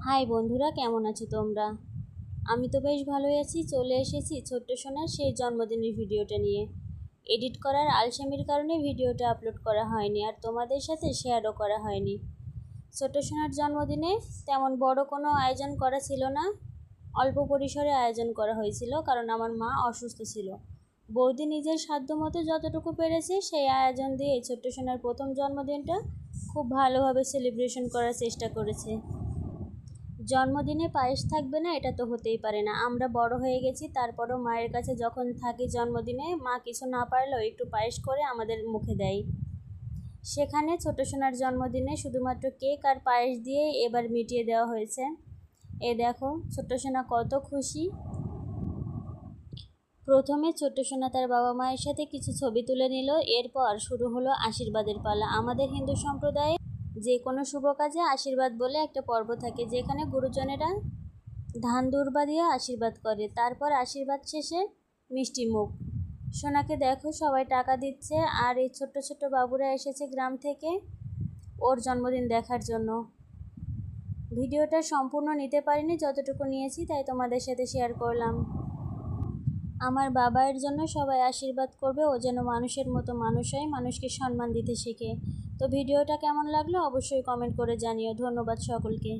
High বন্ধুরা, কেমন আছো তোমরা? আমি তো বেশ ভালোই আছি। চলে এসেছি ছোট্ট সোনার সেই জন্মদিনের ভিডিওটা নিয়ে। এডিট করার আলসেমির কারণে ভিডিওটা আপলোড করা হয়নি আর তোমাদের সাথে শেয়ারও করা হয়নি। ছোট্ট সোনার জন্মদিনে তেমন বড় কোনো আয়োজন করা ছিল না, অল্প পরিসরে আয়োজন করা হয়েছিল কারণ আমার মা অসুস্থ ছিল। বৌদি নিজের সাধ্যমতো যতটুকু পেরেছে সেই আয়োজন দিয়ে ছোট্ট সোনার প্রথম জন্মদিনটা খুব ভালোভাবে সেলিব্রেশন করার চেষ্টা করেছে। জন্মদিনে পায়েস থাকবে না এটা তো হতেই পারে না। আমরা বড় হয়ে গেছি, তারপরও মায়ের কাছে যখন থাকি জন্মদিনে মা কিছু না পারলেও একটু পায়েস করে আমাদের মুখে দেয়। সেখানে ছোট সোনার জন্মদিনে শুধুমাত্র কেক আর পায়েস দিয়ে এবার মিটিয়ে দেওয়া হয়েছে। এ দেখো ছোট্ট সোনা কত খুশি। প্রথমে ছোট্ট সোনা তার বাবা মায়ের সাথে কিছু ছবি তুলে নিল, এরপর শুরু হলো আশীর্বাদের পালা। আমাদের হিন্দু সম্প্রদায়ে যে কোনো শুভ কাজে আশীর্বাদ বলে একটা পর্ব থাকে, যেখানে গুরুজনেরা ধান দুর্বা দিয়ে আশীর্বাদ করে। তারপর আশীর্বাদ শেষে মিষ্টি মুখ। সোনাকে দেখো সবাই টাকা দিচ্ছে, আর এই ছোট্ট ছোট্ট বাবুরা এসেছে গ্রাম থেকে ওর জন্মদিন দেখার জন্য। ভিডিওটা সম্পূর্ণ নিতে পারিনি, যতটুকু নিয়েছি তাই তোমাদের সাথে শেয়ার করলাম। আমার বাবার জন্য সবাই আশীর্বাদ করবে, ও যেন মানুষের মতো মানুষ হয়, মানুষকে সম্মান দিতে শেখে। তো ভিডিওটা কেমন লাগলো অবশ্যই কমেন্ট করে জানিও। ধন্যবাদ সকলকে।